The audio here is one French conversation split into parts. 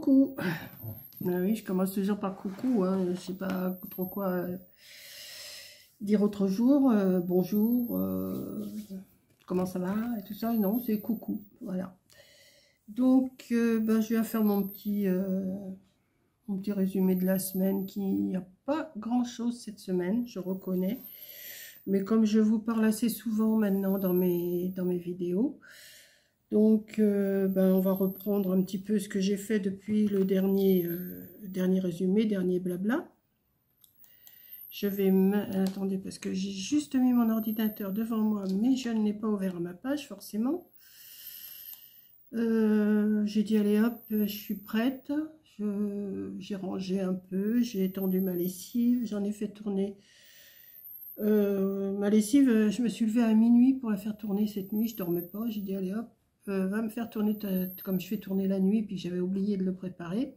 Coucou. Oui, je commence toujours par coucou, hein. Je sais pas trop quoi dire autre jour. Bonjour, comment ça va et tout ça. Non, c'est coucou, voilà. Donc, ben, je vais faire mon petit résumé de la semaine, qui n'y a pas grand chose cette semaine, je reconnais. Mais comme je vous parle assez souvent maintenant dans mes vidéos, donc ben, on va reprendre un petit peu ce que j'ai fait depuis le dernier résumé, dernier blabla. Je vais attendez, parce que j'ai juste mis mon ordinateur devant moi, mais je ne l'ai pas ouvert à ma page forcément. J'ai dit allez hop, je suis prête. J'ai rangé un peu, j'ai étendu ma lessive, j'en ai fait tourner. Ma lessive, je me suis levée à minuit pour la faire tourner cette nuit, je dormais pas, j'ai dit allez hop, va me faire tourner comme je fais tourner la nuit, puis j'avais oublié de le préparer.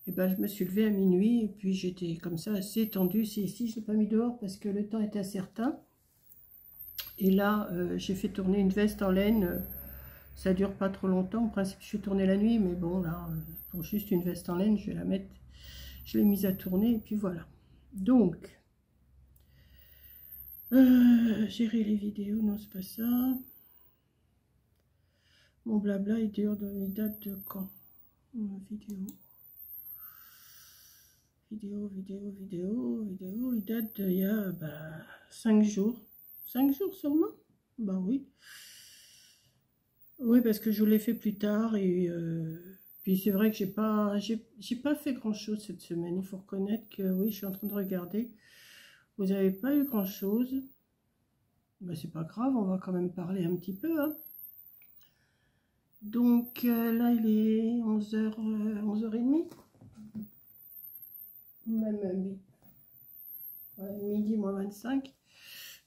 Et ben je me suis levée à minuit, et puis j'étais comme ça assez tendue. C'est ici, je l'ai pas mis dehors parce que le temps était incertain. Et là, j'ai fait tourner une veste en laine. Ça dure pas trop longtemps. En principe, je fais tourner la nuit, mais bon, là, pour juste une veste en laine, je vais la mettre. Je l'ai mise à tourner, et puis voilà. Donc, gérer les vidéos, non, c'est pas ça. Mon blabla, il date de quand? Vidéo, il date d'il y a 5 jours. 5 jours seulement? Bah oui. Oui, parce que je l'ai fait plus tard et puis c'est vrai que j'ai pas fait grand chose cette semaine. Il faut reconnaître que oui, je suis en train de regarder. Vous n'avez pas eu grand chose. Ben, c'est pas grave, on va quand même parler un petit peu, hein. Donc là, il est 11h, 11h30. Même midi moins 25.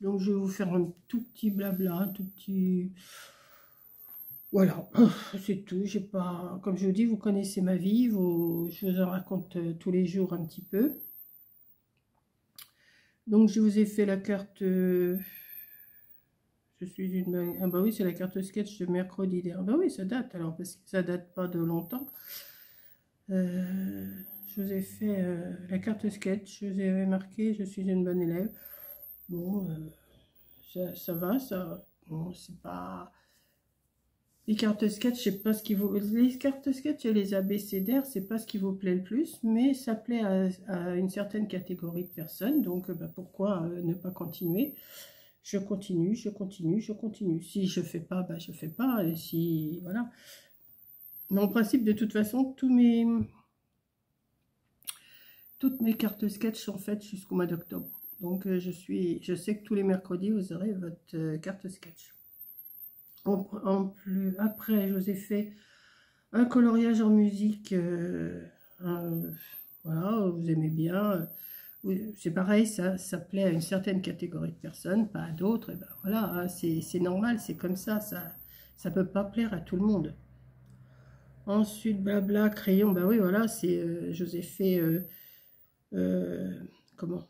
Donc je vais vous faire un tout petit blabla, un tout petit... Voilà, c'est tout. J'ai pas, comme je vous dis, vous connaissez ma vie, je vous en raconte tous les jours un petit peu. Donc je vous ai fait la carte... je suis une... Ah bah oui, c'est la carte sketch de mercredi dernier. Bah oui, ça date alors, parce que ça date pas de longtemps. Je vous ai fait la carte sketch, je vous avais marqué, je suis une bonne élève. Bon, ça va, ça. Bon, c'est pas... Les cartes sketch, je sais pas ce qui vous... Les cartes sketch et les abécédaires, c'est pas ce qui vous plaît le plus, mais ça plaît à une certaine catégorie de personnes, donc bah, pourquoi ne pas continuer? Je continue. Si je fais pas, bah, je fais pas, et si... Voilà. Mais en principe, de toute façon, toutes mes cartes sketch sont faites jusqu'au mois d'octobre. Donc je sais que tous les mercredis, vous aurez votre carte sketch. Après, je vous ai fait un coloriage en musique. Voilà, vous aimez bien. C'est pareil, ça plaît à une certaine catégorie de personnes, pas à d'autres. Et ben voilà, hein, c'est normal, c'est comme ça. Ça peut pas plaire à tout le monde. Ensuite, blabla, crayon. Ben oui, voilà, je vous ai fait... comment?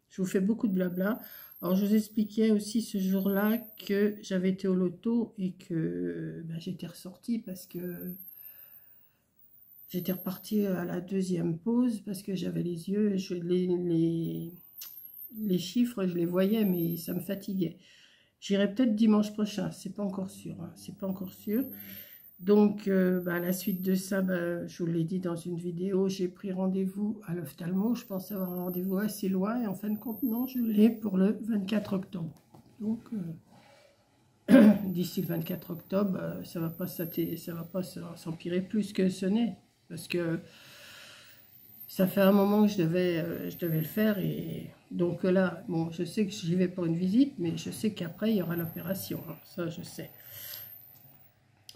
Je vous fais beaucoup de blabla. Alors, je vous expliquais aussi ce jour-là que j'avais été au loto et que ben, j'étais ressortie parce que j'étais repartie à la deuxième pause parce que j'avais les yeux, les chiffres, je les voyais, mais ça me fatiguait. J'irai peut-être dimanche prochain, c'est pas encore sûr, hein, c'est pas encore sûr. Donc, à la suite de ça, je vous l'ai dit dans une vidéo, j'ai pris rendez-vous à l'ophtalmo. Je pensais avoir un rendez-vous assez loin et en fin de compte, non, je l'ai pour le 24 octobre. Donc, d'ici le 24 octobre, ça va pas s'empirer plus que ce n'est. Parce que ça fait un moment que je devais le faire. Et donc là, bon, je sais que j'y vais pour une visite, mais je sais qu'après, il y aura l'opération. Hein, ça, je sais.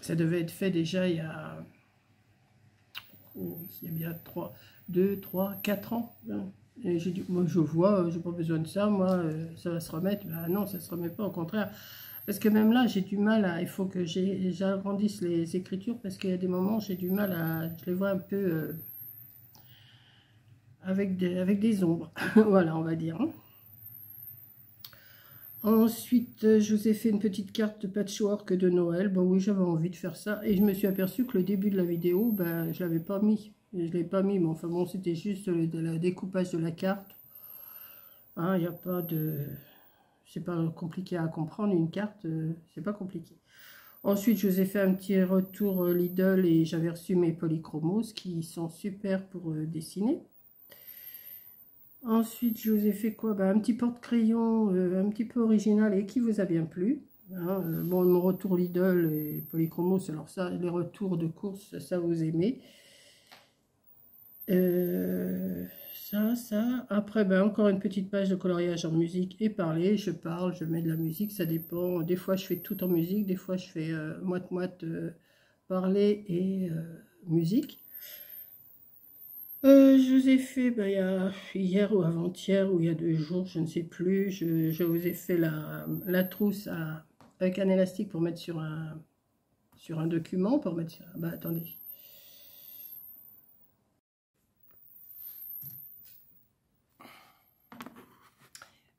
Ça devait être fait déjà il y a bien 2, 3, 4 ans. Et j'ai dit, moi je vois, j'ai pas besoin de ça, moi ça va se remettre. Ben non, ça se remet pas, au contraire. Parce que même là, j'ai du mal à... Il faut que j'agrandisse les écritures parce qu'il y a des moments, j'ai du mal à... Je les vois un peu avec des ombres. Voilà, on va dire. Hein. Ensuite, je vous ai fait une petite carte de patchwork de Noël. Bon oui, j'avais envie de faire ça. Et je me suis aperçue que le début de la vidéo, ben, je ne l'avais pas mis. Je ne l'ai pas mis, mais enfin bon, c'était juste le découpage de la carte. Hein, il n'y a pas de... C'est pas compliqué à comprendre, une carte, c'est pas compliqué. Ensuite, je vous ai fait un petit retour Lidl et j'avais reçu mes polychromos qui sont super pour dessiner. Ensuite, je vous ai fait quoi? Ben, un petit porte-crayon un petit peu original et qui vous a bien plu. Hein, bon, mon retour Lidl et polychromos, alors ça, les retours de course, ça vous aimez. Ça. Après, ben, encore une petite page de coloriage en musique et parler. Je parle, je mets de la musique, ça dépend. Des fois, je fais tout en musique, des fois, je fais moite-moite parler et musique. Je vous ai fait, ben, hier ou avant-hier, ou il y a 2 jours, je ne sais plus, je vous ai fait la trousse avec un élastique pour mettre sur un document, pour mettre sur... Bah, attendez.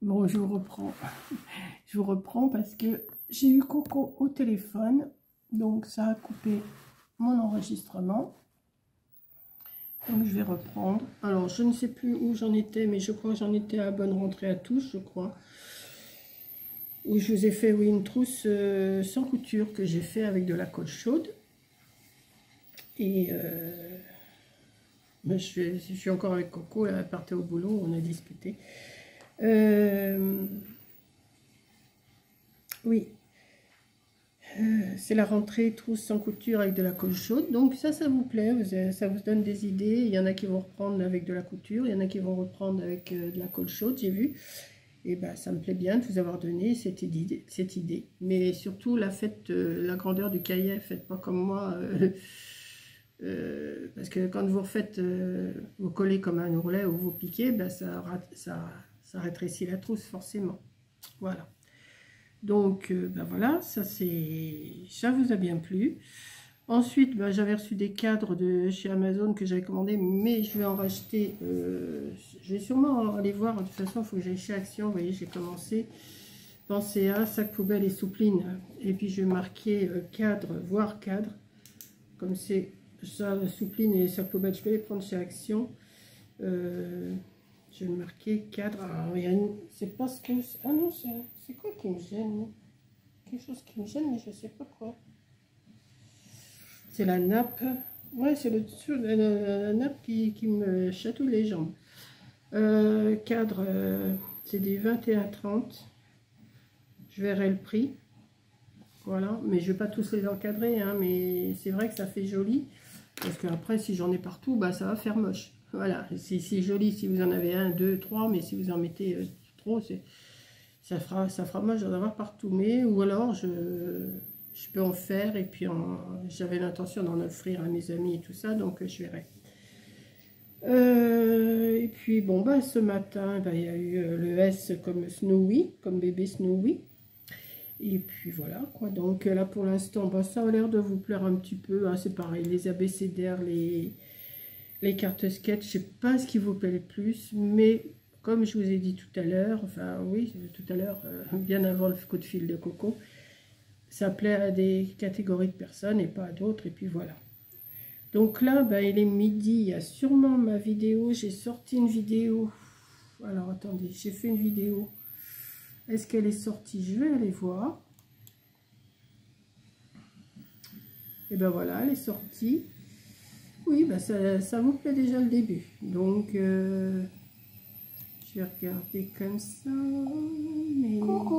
Bon, je vous reprends. Je vous reprends parce que j'ai eu Coco au téléphone, donc ça a coupé mon enregistrement. Donc je vais reprendre. Alors je ne sais plus où j'en étais, mais je crois que j'en étais à bonne rentrée à tous, je crois. Où je vous ai fait, oui, une trousse sans couture que j'ai fait avec de la colle chaude. Et ben, je suis encore avec Coco, elle partait au boulot, on a discuté. Oui. C'est la rentrée trousse sans couture avec de la colle chaude, donc ça vous plaît, ça vous donne des idées. Il y en a qui vont reprendre avec de la couture, il y en a qui vont reprendre avec de la colle chaude, j'ai vu. Et ben ça me plaît bien de vous avoir donné cette idée. Mais surtout la grandeur du cahier, faites pas comme moi, parce que quand vous refaites, vous collez comme un ourlet ou vous piquez, ben ça rétrécit la trousse forcément. Voilà. Donc, ben voilà, ça vous a bien plu. Ensuite, ben, j'avais reçu des cadres de chez Amazon que j'avais commandé, mais je vais en racheter. Je vais sûrement aller voir. De toute façon, il faut que j'aille chez Action. Vous voyez, j'ai commencé. Pensez à sac poubelle et soupline. Et puis, je vais marquer cadre, voire cadre. Comme c'est ça, la soupline et les sacs poubelle, je peux les prendre chez Action. Je vais marquer cadre. Alors, c'est pas ce que... Ah non, c'est quoi qui me gêne? Quelque chose qui me gêne, mais je sais pas quoi. C'est la nappe. Ouais, c'est le dessous de la nappe qui me chatouille les jambes. Cadre, c'est des 21,30. Je verrai le prix. Voilà, mais je vais pas tous les encadrer, hein, mais c'est vrai que ça fait joli. Parce qu'après, si j'en ai partout, bah, ça va faire moche. Voilà, c'est joli si vous en avez 1, 2, 3, mais si vous en mettez trop, ça fera moche d'en avoir partout. Mais, ou alors, je peux en faire, et puis j'avais l'intention d'en offrir à mes amis et tout ça, donc je verrai. Et puis, bon, bah, ce matin, bah, il y a eu le S comme Snowy, comme bébé Snowy. Et puis voilà, quoi. Donc là, pour l'instant, bah, ça a l'air de vous plaire un petit peu. Hein, c'est pareil, les abécédaires, les cartes sketch, je sais pas ce qui vous plaît le plus, mais comme je vous ai dit tout à l'heure, enfin oui, tout à l'heure, bien avant le coup de fil de Coco, ça plaît à des catégories de personnes et pas à d'autres, et puis voilà. Donc là, ben, il est midi, il y a sûrement ma vidéo, j'ai sorti une vidéo, alors attendez, j'ai fait une vidéo, est-ce qu'elle est sortie? Je vais aller voir. Et ben voilà, elle est sortie. Oui, ben ça vous plaît déjà le début. Donc, je vais regarder comme ça. Mais... Non.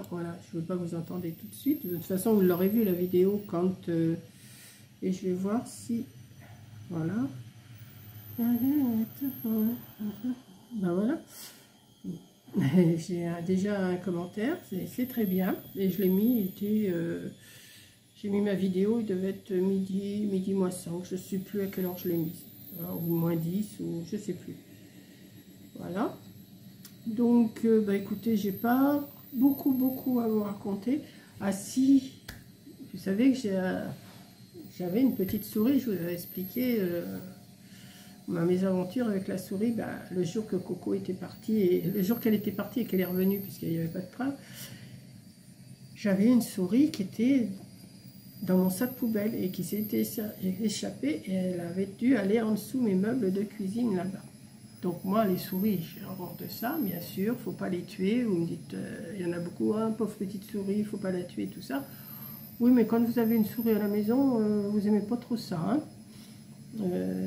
Voilà, je ne veux pas vous entendre tout de suite. De toute façon, vous l'aurez vu la vidéo quand... et je vais voir si... Voilà. Ben voilà. J'ai déjà un commentaire. C'est très bien. Et je l'ai mis, j'ai mis ma vidéo, il devait être midi moins 5, je ne sais plus à quelle heure je l'ai mise, ou moins 10, ou je ne sais plus. Voilà. Donc, bah, écoutez, j'ai pas beaucoup à vous raconter. Ah si, vous savez que j'avais une petite souris, je vous avais expliqué ma mésaventure avec la souris, bah, le jour que Coco était partie, et le jour qu'elle était partie et qu'elle est revenue, puisqu'il n'y avait pas de train, j'avais une souris qui était dans mon sac poubelle et qui s'était échappée et elle avait dû aller en dessous mes meubles de cuisine là-bas. Donc moi, les souris, j'ai horreur de ça, bien sûr, faut pas les tuer. Vous me dites, il y en a beaucoup, hein, pauvre petite souris, il faut pas la tuer, tout ça. Oui, mais quand vous avez une souris à la maison, vous aimez pas trop ça, hein.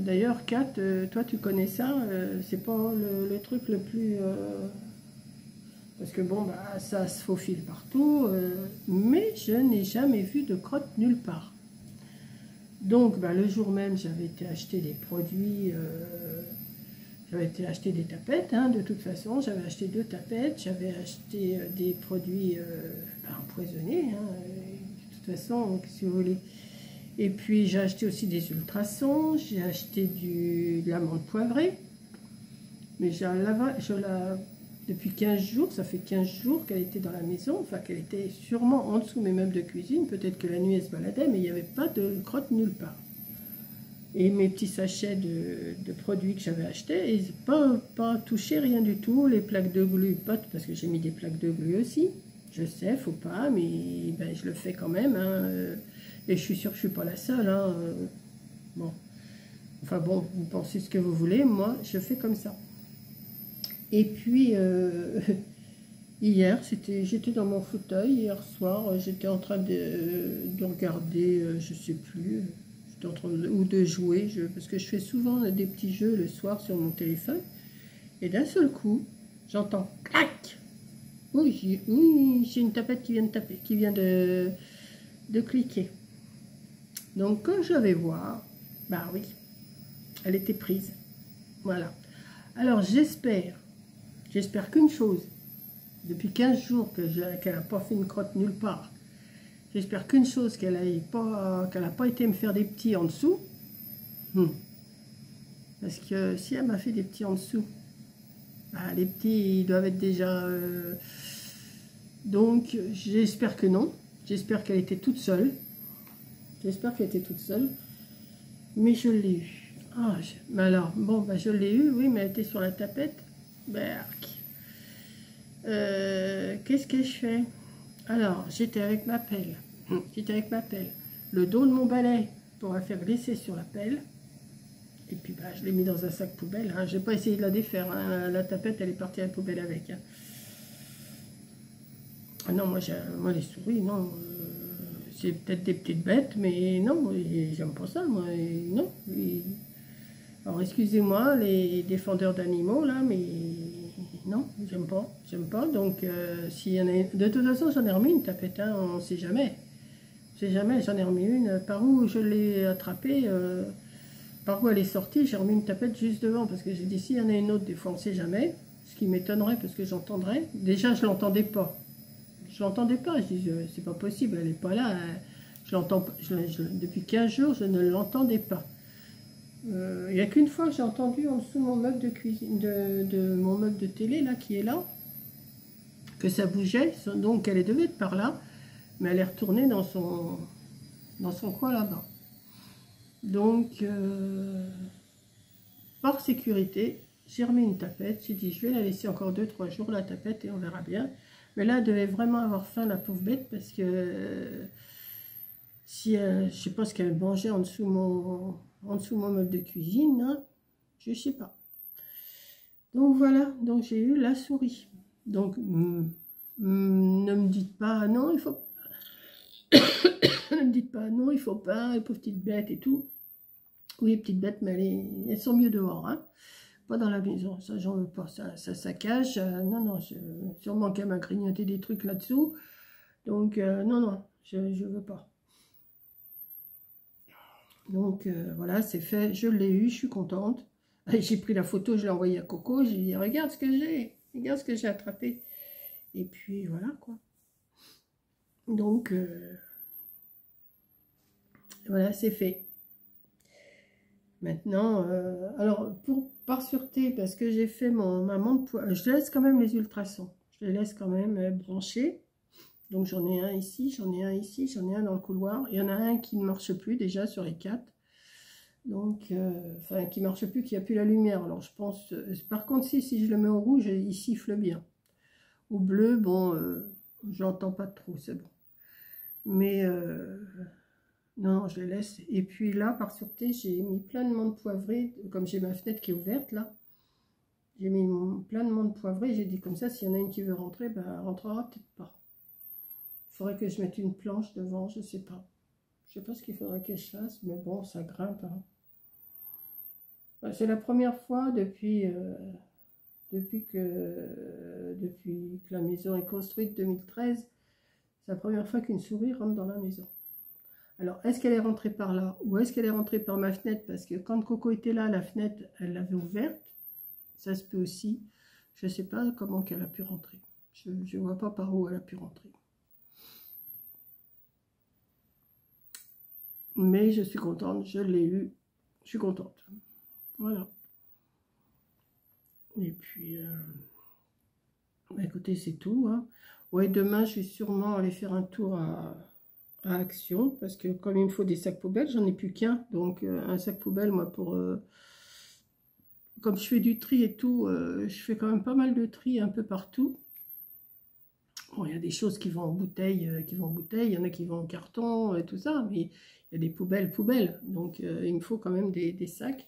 D'ailleurs, Kat, toi tu connais ça, c'est pas le truc le plus... parce que bon, bah, ça se faufile partout, mais je n'ai jamais vu de crotte nulle part. Donc, bah, le jour même, j'avais été acheter des produits, j'avais été acheter des tapettes, hein, de toute façon, j'avais acheté 2 tapettes, j'avais acheté des produits bah, empoisonnés, hein, de toute façon, si vous voulez. Et puis j'ai acheté aussi des ultrasons, j'ai acheté de l'amande poivrée. Mais depuis 15 jours, ça fait 15 jours qu'elle était dans la maison, enfin qu'elle était sûrement en dessous de mes meubles de cuisine. Peut-être que la nuit elle se baladait, mais il n'y avait pas de crotte nulle part. Et mes petits sachets de produits que j'avais achetés, ils n'ont pas touché rien du tout. Les plaques de glu, pas, parce que j'ai mis des plaques de glu aussi. Je sais, faut pas, mais ben, je le fais quand même, hein. Et je suis sûre que je ne suis pas la seule, hein. Bon. Enfin bon, vous pensez ce que vous voulez, moi je fais comme ça. Et puis hier, j'étais dans mon fauteuil, hier soir, j'étais en train de regarder, je sais plus, j'étais en train ou de jouer, parce que je fais souvent des petits jeux le soir sur mon téléphone. Et d'un seul coup, j'entends clac. Oui, j'ai une tapette qui vient de taper, qui vient de cliquer. Donc quand je vais voir, bah oui, elle était prise. Voilà. Alors j'espère qu'une chose, depuis 15 jours qu'elle n'a pas fait une crotte nulle part, j'espère qu'une chose, qu'elle n'a pas été me faire des petits en dessous. Parce que si elle m'a fait des petits en dessous, bah, les petits ils doivent être déjà... Donc j'espère que non. J'espère qu'elle était toute seule. J'espère qu'elle était toute seule. Mais je l'ai eu. Ah, mais alors, bon, bah, je l'ai eu, oui, mais elle était sur la tapette. Berk. Qu'est-ce que je fais? Alors, j'étais avec ma pelle. J'étais avec ma pelle. Le dos de mon balai pour la faire glisser sur la pelle. Et puis, bah, je l'ai mis dans un sac poubelle. Hein. Je n'ai pas essayé de la défaire. Hein. La tapette, elle est partie à la poubelle avec. Hein. Ah non, moi, les souris, non. C'est peut-être des petites bêtes, mais non, j'aime pas ça, moi. Non. Alors, excusez-moi, les défendeurs d'animaux, là, mais non, j'aime pas. Donc, s'il y en a... De toute façon, j'en ai remis une tapette, hein, on ne sait jamais. J'en ai remis une. Par où je l'ai attrapée, par où elle est sortie, j'ai remis une tapette juste devant, parce que j'ai dit, s'il y en a une autre, des fois, on ne sait jamais. Ce qui m'étonnerait, parce que j'entendrais. Déjà, je l'entendais pas. Je l'entendais pas, je dis, c'est pas possible, elle n'est pas là. Je l'entends, depuis 15 jours, je ne l'entendais pas. Il n'y a qu'une fois que j'ai entendu en dessous de mon meuble de cuisine, de mon meuble de télé, là, qui est là, que ça bougeait, donc elle devait être par là, mais elle est retournée dans son coin là-bas. Donc, par sécurité, j'ai remis une tapette, j'ai dit, je vais la laisser encore 2-3 jours, la tapette, et on verra bien. Mais là, elle devait vraiment avoir faim, la pauvre bête, parce que si je ne sais pas ce qu'elle mangeait en dessous mon meuble de cuisine, hein, je ne sais pas. Donc voilà, donc j'ai eu la souris. Donc ne me dites pas non, il faut ne me dites pas non, il faut pas, les pauvres petites bêtes et tout. Oui, les petites bêtes, mais elles sont mieux dehors, hein. Pas dans la maison, ça j'en veux pas, ça saccage. Non, sûrement qu'elle m'a grignoté des trucs là-dessous. Donc non, je veux pas. Donc voilà, c'est fait, je l'ai eu, je suis contente. J'ai pris la photo, je l'ai envoyée à Coco, j'ai dit regarde ce que j'ai attrapé. Et puis voilà quoi. Donc voilà, c'est fait. Maintenant, alors par sûreté, parce que j'ai fait ma montre, je laisse quand même les ultrasons. Je les laisse quand même branchés. Donc j'en ai un ici, j'en ai un ici, j'en ai un dans le couloir. Il y en a un qui ne marche plus déjà sur les 4. Donc, enfin, qui marche plus, qui a plus la lumière. Alors, je pense... par contre, si je le mets au rouge, il siffle bien. Au bleu, bon, j'entends pas trop, c'est bon. Mais, non, je le laisse. Et puis là, par sûreté, j'ai mis plein de menthe poivrée, comme j'ai ma fenêtre qui est ouverte, là. J'ai mis plein de menthe poivrée, j'ai dit comme ça, s'il y en a une qui veut rentrer, ben, elle rentrera peut-être pas. Il faudrait que je mette une planche devant, je sais pas. Je sais pas ce qu'il faudrait que je fasse, mais bon, ça grimpe, hein. C'est la première fois depuis que la maison est construite, 2013, c'est la première fois qu'une souris rentre dans la maison. Alors, est-ce qu'elle est rentrée par là ou est-ce qu'elle est rentrée par ma fenêtre? Parce que quand Coco était là, la fenêtre, elle l'avait ouverte. Ça se peut aussi. Je ne sais pas comment qu'elle a pu rentrer. Je ne vois pas par où elle a pu rentrer. Mais je suis contente, je l'ai eu. Je suis contente. Voilà. Et puis, bah écoutez, c'est tout, hein. Ouais, demain, je vais sûrement aller faire un tour à Action, parce que comme il me faut des sacs poubelles, j'en ai plus qu'un. Donc, un sac poubelle, moi, pour... comme je fais du tri et tout, je fais quand même pas mal de tri un peu partout. Bon, il y a des choses qui vont en bouteille, il y en a qui vont en carton et tout ça, mais il y a des poubelles. Donc, il me faut quand même des sacs.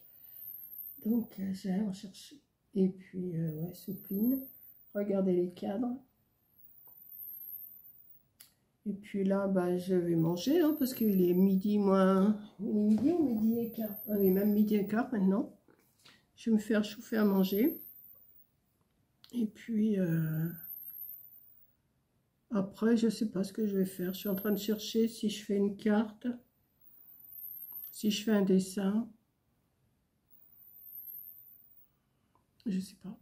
Donc, j'ai à en chercher. Et puis, ouais, soupline. Regardez les cadres. Et puis là, bah, je vais manger, hein, parce qu'il est midi moins... Midi ou midi et quart? Ah oui, même midi et quart maintenant. Je vais me faire chauffer à manger. Et puis, après, je ne sais pas ce que je vais faire. Je suis en train de chercher si je fais une carte, si je fais un dessin. Je ne sais pas.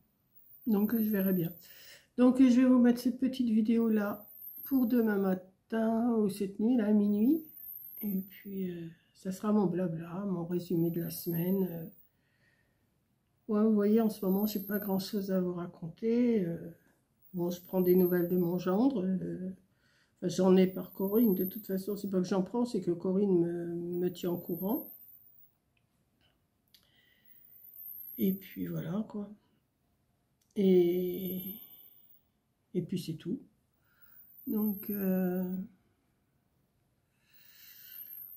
Donc, je verrai bien. Donc, je vais vous mettre cette petite vidéo-là pour demain matin ou cette nuit, là, à minuit. Et puis, ça sera mon blabla, mon résumé de la semaine. Ouais, vous voyez, en ce moment, je n'ai pas grand-chose à vous raconter. Bon, je prends des nouvelles de mon gendre. Enfin, j'en ai par Corinne. De toute façon, c'est pas que j'en prends, c'est que Corinne me tient au courant. Et puis, voilà, quoi. Et puis, c'est tout. Donc,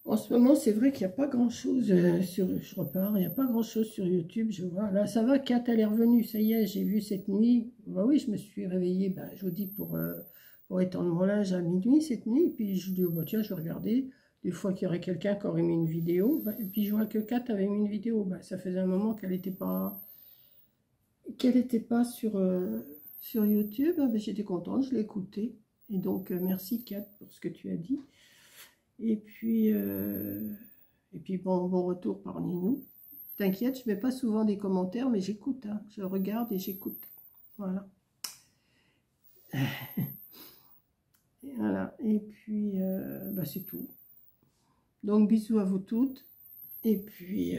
en ce moment, c'est vrai qu'il n'y a pas grand-chose je repars, il n'y a pas grand-chose sur YouTube, je vois. Là, ça va, Kat, elle est revenue, ça y est, j'ai vu cette nuit. Bah oui, je me suis réveillée, bah, je vous dis, pour étendre mon linge à minuit cette nuit. Et puis, je dis, oh, bah, tiens, je vais regarder. Des fois qu'il y aurait quelqu'un qui aurait mis une vidéo. Bah, et puis, je vois que Kat avait mis une vidéo. Bah, ça faisait un moment qu'elle n'était pas sur YouTube. Bah, j'étais contente, je l'ai écoutée. Et donc, merci, Kat, pour ce que tu as dit. Et puis bon retour parmi nous. T'inquiète, je ne mets pas souvent des commentaires, mais j'écoute, hein. Je regarde et j'écoute. Voilà. Voilà. Et puis, bah, c'est tout. Donc, bisous à vous toutes. Et puis,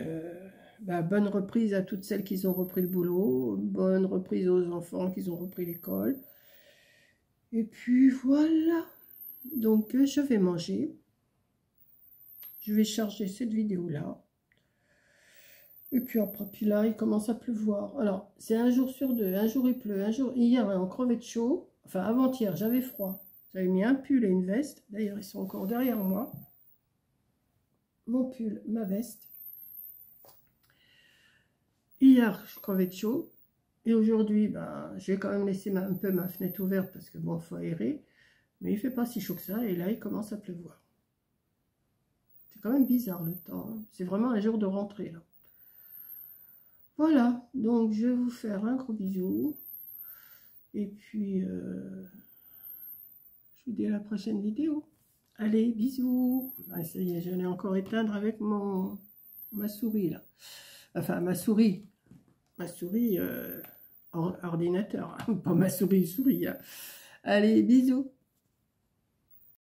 bah, bonne reprise à toutes celles qui ont repris le boulot. Bonne reprise aux enfants qui ont repris l'école. Et puis, voilà. Donc, je vais manger. Je vais charger cette vidéo-là. Et puis après, puis là, il commence à pleuvoir. Alors, c'est un jour sur deux. Un jour, il pleut. Un jour, hier, on crevait de chaud. Enfin, avant-hier, j'avais froid. J'avais mis un pull et une veste. D'ailleurs, ils sont encore derrière moi. Mon pull, ma veste. Hier, je crevais de chaud. Et aujourd'hui, ben, j'ai quand même laissé un peu ma fenêtre ouverte parce que bon, il faut aérer. Mais il ne fait pas si chaud que ça. Et là, il commence à pleuvoir. C'est quand même bizarre le temps, hein. C'est vraiment un jour de rentrée, là. Voilà, donc je vais vous faire un gros bisou. Et puis, je vous dis à la prochaine vidéo. Allez, bisous. Ah, ça y est, j'allais encore éteindre avec ma souris, là. Enfin, ma souris ordinateur, hein. Pas ma souris, hein. Allez, bisous.